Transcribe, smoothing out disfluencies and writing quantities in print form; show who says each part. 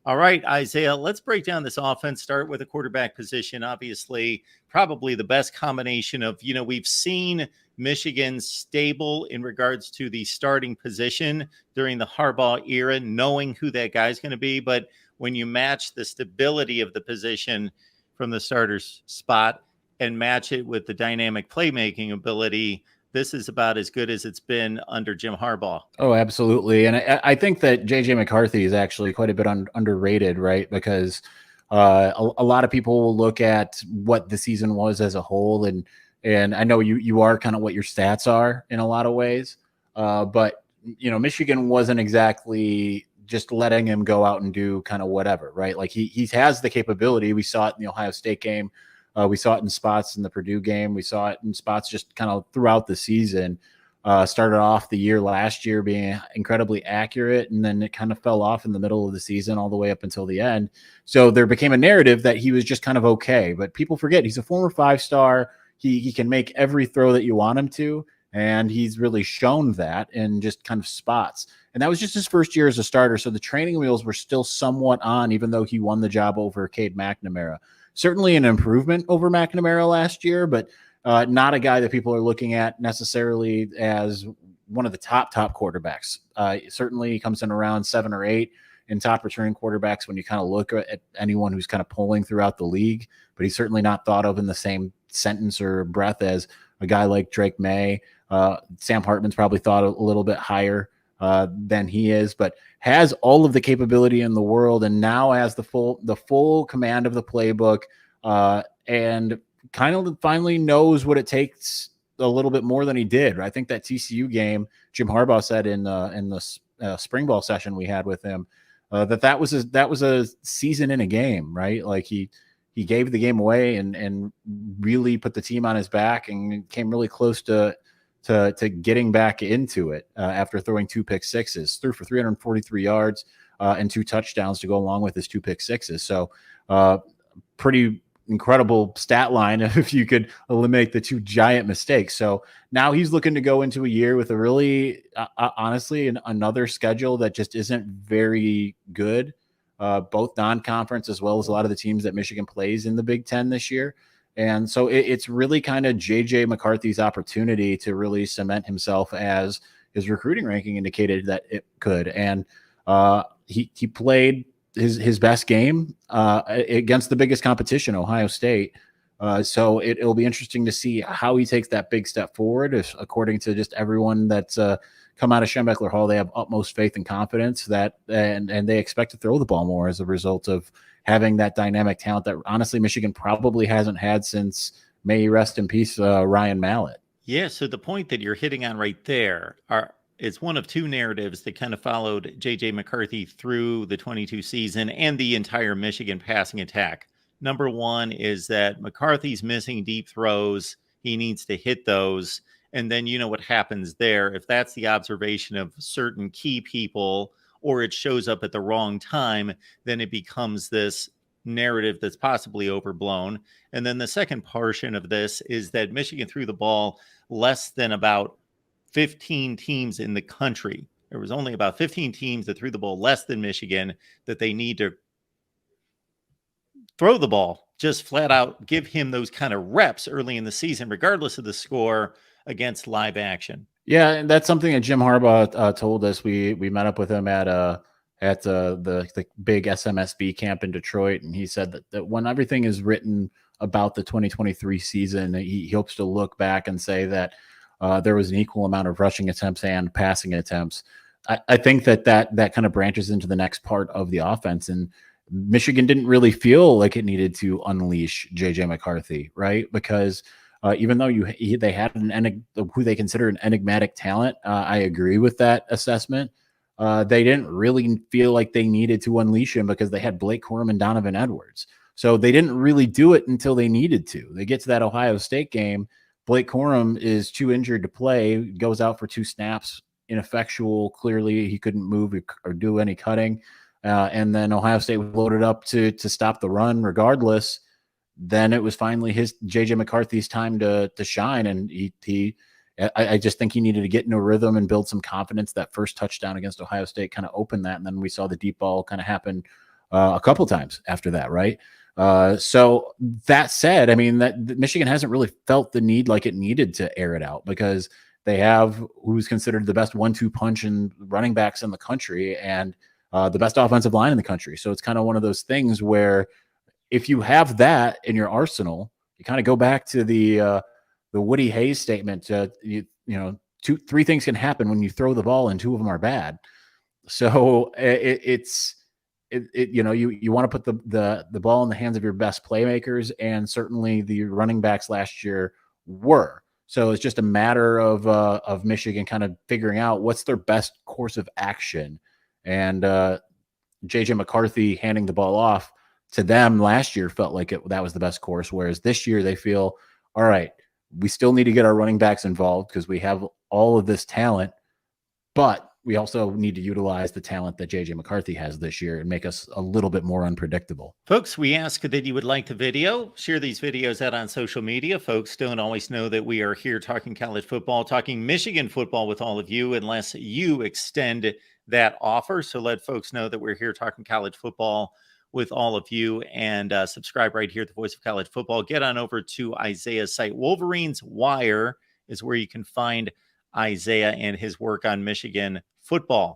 Speaker 1: All right, Isaiah, let's break down this offense. Start with the quarterback position. Obviously, probably the best combination of, we've seen Michigan stable in regards to the starting position during the Harbaugh era, knowing who that guy's going to be. But when you match the stability of the position from the starter's spot and match it with the dynamic playmaking ability, this is about as good as it's been under Jim Harbaugh.
Speaker 2: Oh, absolutely. And I think that J.J. McCarthy is actually quite a bit underrated, right? Because a lot of people will look at what the season was as a whole. And I know you are kind of what your stats are in a lot of ways. But, Michigan wasn't exactly just letting him go out and do kind of whatever, right? Like he has the capability. We saw it in the Ohio State game. We saw it in spots in the Purdue game. We saw it in spots just kind of throughout the season. Started off the year last year being incredibly accurate, and then it kind of fell off in the middle of the season all the way up until the end. So there became a narrative that he was just kind of okay. But people forget he's a former 5-star. He can make every throw that you want him to, and he's really shown that in just kind of spots. And that was just his first year as a starter, so the training wheels were still somewhat on, even though he won the job over Cade McNamara. Certainly an improvement over McNamara last year, but not a guy that people are looking at necessarily as one of the top quarterbacks. Certainly he comes in around 7 or 8 in top returning quarterbacks when you kind of look at anyone who's kind of polling throughout the league, but he's certainly not thought of in the same sentence or breath as a guy like Drake May. Sam Hartman's probably thought a little bit higher than he is, but has all of the capability in the world, and now has the full command of the playbook, and kind of finally knows what it takes a little bit more than he did. I think that TCU game, Jim Harbaugh said in the spring ball session we had with him, that was a season in a game, right? Like he gave the game away and really put the team on his back and came really close to getting back into it after throwing 2 pick sixes, threw for 343 yards and 2 touchdowns to go along with his 2 pick sixes. So pretty incredible stat line if you could eliminate the 2 giant mistakes. So now he's looking to go into a year with a really, honestly, another schedule that just isn't very good, both non-conference as well as a lot of the teams that Michigan plays in the Big Ten this year. And so it's really kind of J.J. McCarthy's opportunity to really cement himself as his recruiting ranking indicated that it could. And he played his best game against the biggest competition, Ohio State. So it'll be interesting to see how he takes that big step forward. If, according to just everyone that's come out of Schembechler Hall, they have utmost faith and confidence that and they expect to throw the ball more as a result of having that dynamic talent that honestly Michigan probably hasn't had since, may he rest in peace, Ryan Mallett.
Speaker 1: Yeah, so the point that you're hitting on right there is one of 2 narratives that kind of followed J.J. McCarthy through the 22 season and the entire Michigan passing attack. Number 1 is that McCarthy's missing deep throws. He needs to hit those. And then you know what happens there. If that's the observation of certain key people, or it shows up at the wrong time, then it becomes this narrative that's possibly overblown. And then the second portion of this is that Michigan threw the ball less than about 15 teams in the country. There was only about 15 teams that threw the ball less than Michigan, that they need to throw the ball, just flat out give him those kind of reps early in the season, regardless of the score, against live action.
Speaker 2: Yeah, and that's something that Jim Harbaugh told us. We met up with him at the big SMSB camp in Detroit, and he said that when everything is written about the 2023 season, he hopes to look back and say that there was an equal amount of rushing attempts and passing attempts. I think that kind of branches into the next part of the offense, and Michigan didn't really feel like it needed to unleash J.J. McCarthy, right? Because even though they had who they consider an enigmatic talent, I agree with that assessment. They didn't really feel like they needed to unleash him because they had Blake Corum and Donovan Edwards. So they didn't really do it until they needed to. They get to that Ohio State game. Blake Corum is too injured to play, goes out for 2 snaps, ineffectual. Clearly, he couldn't move or do any cutting. And then Ohio State was loaded up to stop the run regardless. Then it was finally J.J. McCarthy's time to shine, and I just think he needed to get into a rhythm and build some confidence. That first touchdown against Ohio State kind of opened that, and then we saw the deep ball kind of happen a couple times after that, right? So that said, I mean that Michigan hasn't really felt the need like it needed to air it out because they have who's considered the best 1-2 punch and running backs in the country and the best offensive line in the country. So it's kind of one of those things where if you have that in your arsenal, you kind of go back to the Woody Hayes statement. Three things can happen when you throw the ball, and two of them are bad. So you want to put the ball in the hands of your best playmakers, and certainly the running backs last year were. So it's just a matter of Michigan kind of figuring out what's their best course of action, and JJ McCarthy handing the ball off to them last year felt like that was the best course. Whereas this year they feel, all right, we still need to get our running backs involved because we have all of this talent, but we also need to utilize the talent that JJ McCarthy has this year and make us a little bit more unpredictable.
Speaker 1: Folks, we ask that you would like the video, share these videos out on social media. Folks don't always know that we are here talking college football, talking Michigan football with all of you, unless you extend that offer. So let folks know that we're here talking college football with all of you, and subscribe right here at the Voice of College Football. Get on over to Isaiah's site. Wolverines Wire is where you can find Isaiah and his work on Michigan football.